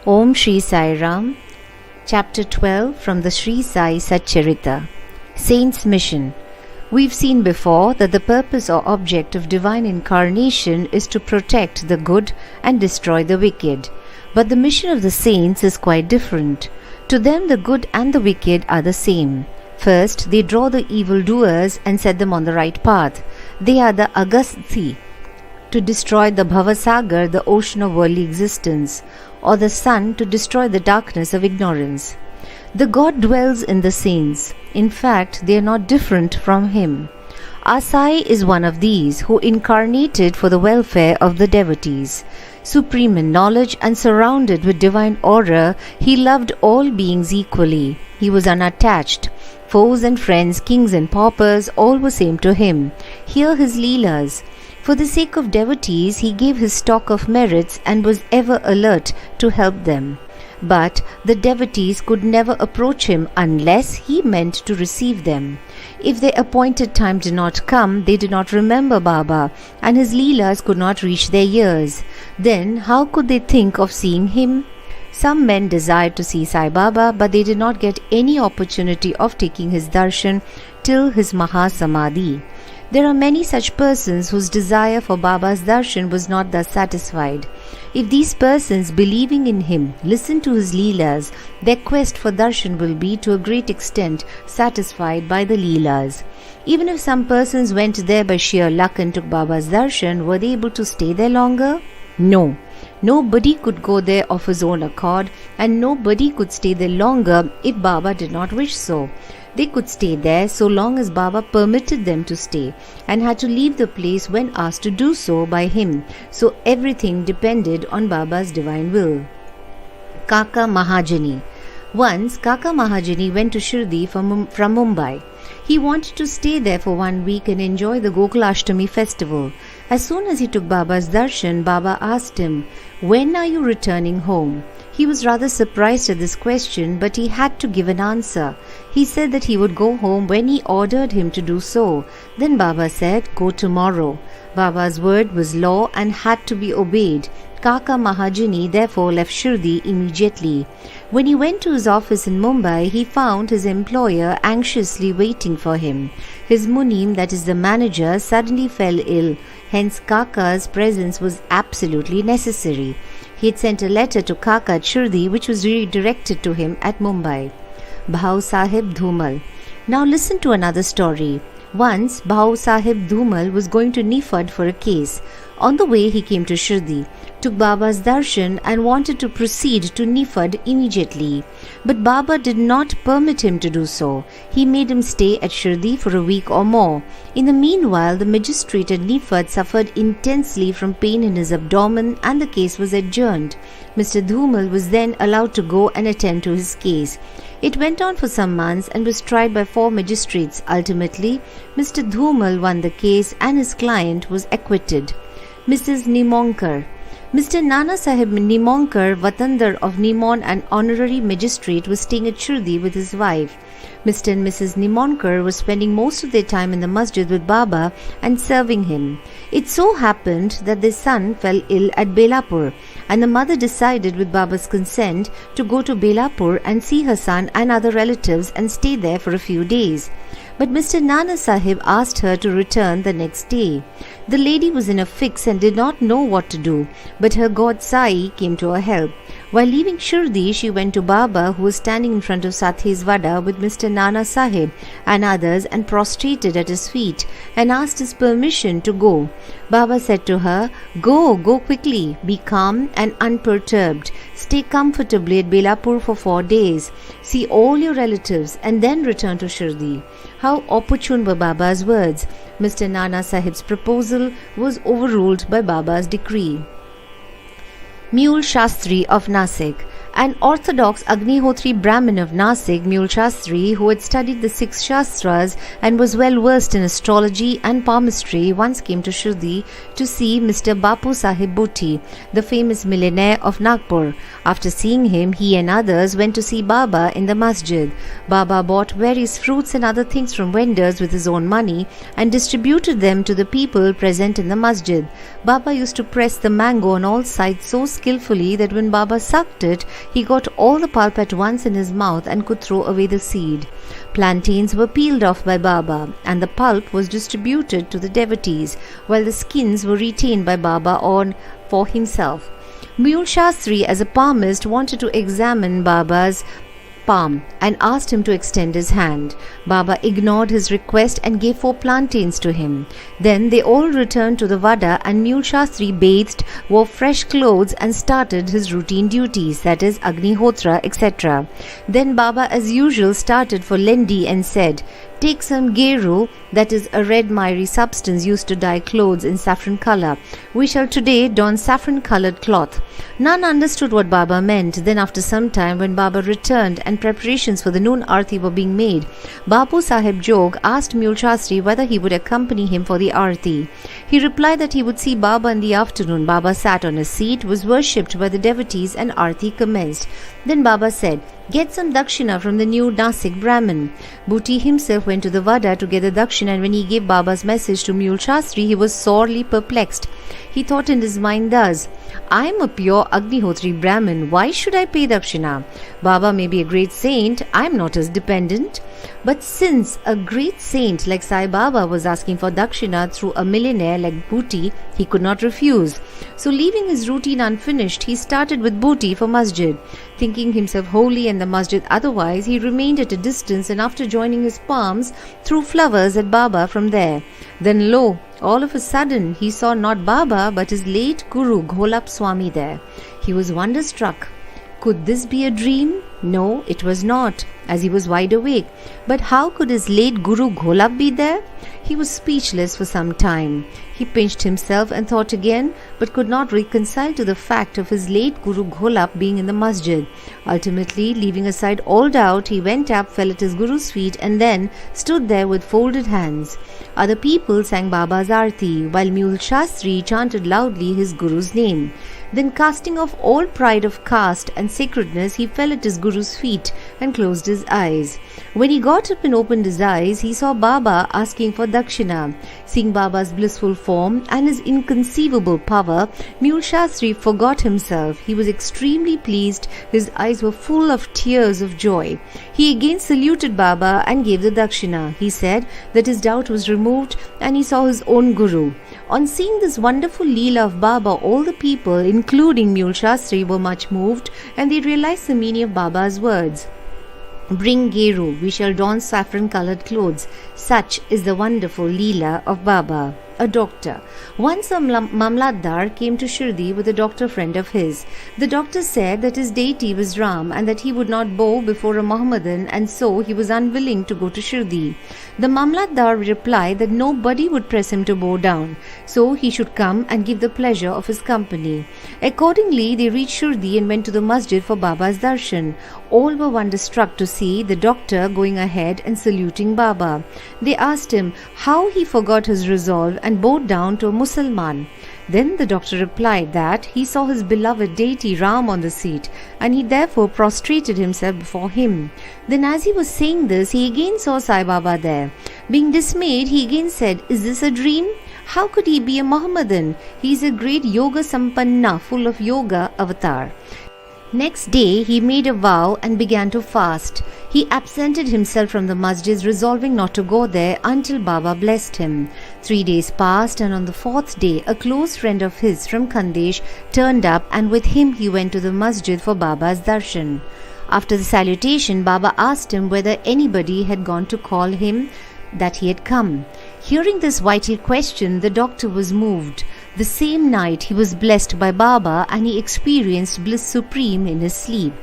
Om Shri Sai Ram, Chapter 12 from the Shirdi Sai Satcharita. Saint's Mission. We've seen before that the purpose or object of divine incarnation is to protect the good and destroy the wicked. But the mission of the saints is quite different. To them the good and the wicked are the same. First, they draw the evildoers and set them on the right path. They are the Agathi, to destroy the Bhavasagar, the ocean of worldly existence, or the sun to destroy the darkness of ignorance. The God dwells in the saints. In fact, they are not different from Him. Our Sai is one of these, who incarnated for the welfare of the devotees. Supreme in knowledge and surrounded with divine aura, He loved all beings equally. He was unattached. Foes and friends, kings and paupers, all were same to Him. Hear His Leelas. For the sake of devotees, He gave His stock of merits and was ever alert to help them. But the devotees could never approach Him unless He meant to receive them. If their appointed time did not come, they did not remember Baba, and His Leelas could not reach their ears. Then how could they think of seeing Him? Some men desired to see Sai Baba, but they did not get any opportunity of taking His darshan till His Mahasamadhi. There are many such persons whose desire for Baba's darshan was not thus satisfied. If these persons, believing in Him, listen to His Leelas, their quest for darshan will be to a great extent satisfied by the Leelas. Even if some persons went there by sheer luck and took Baba's darshan, were they able to stay there longer? No. Nobody could go there of his own accord, and nobody could stay there longer if Baba did not wish so. They could stay there so long as Baba permitted them to stay, and had to leave the place when asked to do so by him. So everything depended on Baba's divine will. Kaka Mahajani. Once Kaka Mahajani went to Shirdi from Mumbai. He wanted to stay there for 1 week and enjoy the Gokulashtami festival. As soon as he took Baba's darshan, Baba asked him, "When are you returning home?" He was rather surprised at this question, but he had to give an answer. He said that he would go home when he ordered him to do so. Then Baba said, "Go tomorrow." Baba's word was law and had to be obeyed. Kaka Mahajani therefore left Shirdi immediately. When he went to his office in Mumbai, he found his employer anxiously waiting for him. His munim, that is the manager, suddenly fell ill. Hence Kaka's presence was absolutely necessary. He had sent a letter to Kaka at Shirdi, which was redirected to him at Mumbai. Bhau Sahib Dhumal. Now listen to another story. Once Bhau Sahib Dhumal was going to Nifad for a case. On the way he came to Shirdi, took Baba's darshan and wanted to proceed to Nifad immediately. But Baba did not permit him to do so. He made him stay at Shirdi for a week or more. In the meanwhile, the magistrate at Nifad suffered intensely from pain in his abdomen and the case was adjourned. Mr. Dhumal was then allowed to go and attend to his case. It went on for some months and was tried by 4 magistrates. Ultimately, Mr. Dhumal won the case and his client was acquitted. Mrs. Nimonkar. Mr. Nana Sahib Nimonkar, Vatandar of Nimon, an honorary magistrate, was staying at Shirdi with his wife. Mr. and Mrs. Nimonkar were spending most of their time in the masjid with Baba and serving him. It so happened that their son fell ill at Belapur, and the mother decided, with Baba's consent, to go to Belapur and see her son and other relatives and stay there for a few days. But Mr. Nana Sahib asked her to return the next day. The lady was in a fix and did not know what to do, but her god Sai came to her help. While leaving Shirdi, she went to Baba, who was standing in front of Sathis Vada with Mr. Nana Sahib and others, and prostrated at his feet and asked his permission to go. Baba said to her, Go quickly, be calm and unperturbed. Stay comfortably at Belapur for 4 days. See all your relatives and then return to Shirdi." How opportune were Baba's words! Mr. Nana Sahib's proposal was overruled by Baba's decree. Mule Shastri of Nasik. An orthodox Agnihotri Brahmin of Nasik, Mule Shastri, who had studied the 6 Shastras and was well versed in astrology and palmistry, once came to Shirdi to see Mr. Bapu Sahib Bhuti, the famous millionaire of Nagpur. After seeing him, he and others went to see Baba in the masjid. Baba bought various fruits and other things from vendors with his own money and distributed them to the people present in the masjid. Baba used to press the mango on all sides so skillfully that when Baba sucked it, he got all the pulp at once in his mouth and could throw away the seed. Plantains were peeled off by Baba, and the pulp was distributed to the devotees, while the skins were retained by Baba for himself. Mule Shastri, as a palmist, wanted to examine Baba's palm and asked him to extend his hand. Baba ignored his request and gave 4 plantains to him. Then they all returned to the Vada, and Mule Shastri bathed, wore fresh clothes and started his routine duties, that is Agnihotra, etc. Then Baba as usual started for Lendi and said, "Take some geru, that is a red miry substance used to dye clothes in saffron color. We shall today don saffron colored cloth." None understood what Baba meant. Then after some time, when Baba returned and preparations for the noon arti were being made, Bapu Sahib Jog asked Mule Shastri whether he would accompany him for the arti. He replied that he would see Baba in the afternoon. Baba sat on a seat, was worshipped by the devotees, and arti commenced. Then Baba said, "Get some dakshina from the new Nasik Brahmin." Bhuti himself went to the Vada to get the dakshina, and when he gave Baba's message to Mule Shastri, he was sorely perplexed. He thought in his mind thus, "I am a pure Agnihotri Brahmin. Why should I pay dakshina? Baba may be a great saint. I am not his dependent." But since a great saint like Sai Baba was asking for dakshina through a millionaire like Bhuti, he could not refuse. So leaving his routine unfinished, he started with Bhuti for masjid. Thinking himself holy and the masjid otherwise, he remained at a distance, and after joining his palms, threw flowers at Baba from there. Then lo, all of a sudden he saw not Baba but his late Guru Gholap Swami there. He was wonderstruck. Could this be a dream? No, it was not, as he was wide awake. But how could his late Guru Gholap be there? He was speechless for some time. He pinched himself and thought again, but could not reconcile to the fact of his late Guru Gholap being in the masjid. Ultimately, leaving aside all doubt, he went up, fell at his Guru's feet, and then stood there with folded hands. Other people sang Baba's Arti, while Mule Shastri chanted loudly his Guru's name. Then, casting off all pride of caste and sacredness, he fell at his Guru's feet and closed his eyes. When he got up and opened his eyes, he saw Baba asking for dakshina. Seeing Baba's blissful form and his inconceivable power, Mule Shastri forgot himself. He was extremely pleased. His eyes were full of tears of joy. He again saluted Baba and gave the dakshina. He said that his doubt was removed and he saw his own Guru. On seeing this wonderful Leela of Baba, all the people, including Mule Shastri, were much moved, and they realized the meaning of Baba's words. "Bring geru, we shall don saffron-colored clothes." Such is the wonderful Leela of Baba. A doctor. Once a Mamlatdar came to Shirdi with a doctor friend of his. The doctor said that his deity was Ram and that he would not bow before a Mohammedan, and so he was unwilling to go to Shirdi. The Mamlatdar replied that nobody would press him to bow down, so he should come and give the pleasure of his company. Accordingly, they reached Shirdi and went to the masjid for Baba's darshan. All were wonderstruck to see the doctor going ahead and saluting Baba. They asked him how he forgot his resolve and bowed down to a Musalman. Then the doctor replied that he saw his beloved deity Ram on the seat, and he therefore prostrated himself before him. Then as he was saying this, he again saw Sai Baba there. Being dismayed, he again said, "Is this a dream? How could he be a Mohammedan? He is a great yoga sampanna, full of yoga avatar." Next day, he made a vow and began to fast. He absented himself from the masjid, resolving not to go there until Baba blessed him. 3 days passed, and on the 4th day, a close friend of his from Khandesh turned up, and with him he went to the masjid for Baba's darshan. After the salutation, Baba asked him whether anybody had gone to call him that he had come. Hearing this vital question, the doctor was moved. The same night he was blessed by Baba, and he experienced bliss supreme in his sleep.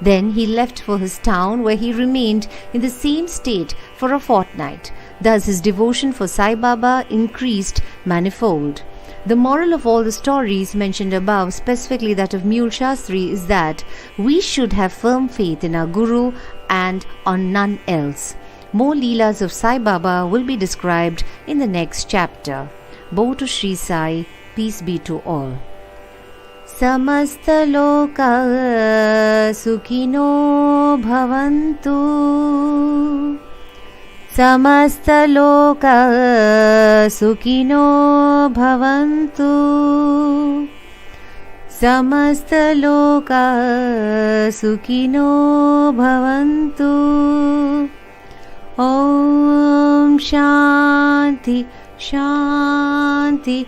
Then he left for his town, where he remained in the same state for a fortnight. Thus his devotion for Sai Baba increased manifold. The moral of all the stories mentioned above, specifically that of Mule Shastri, is that we should have firm faith in our Guru and on none else. More Leelas of Sai Baba will be described in the next chapter. Bow to Shri Sai, peace be to all. Samastha Lokah Sukhino Bhavantu. Samastha Lokah Sukhino Bhavantu. Samastha Lokah Sukhino Bhavantu. Om Shanti Shanti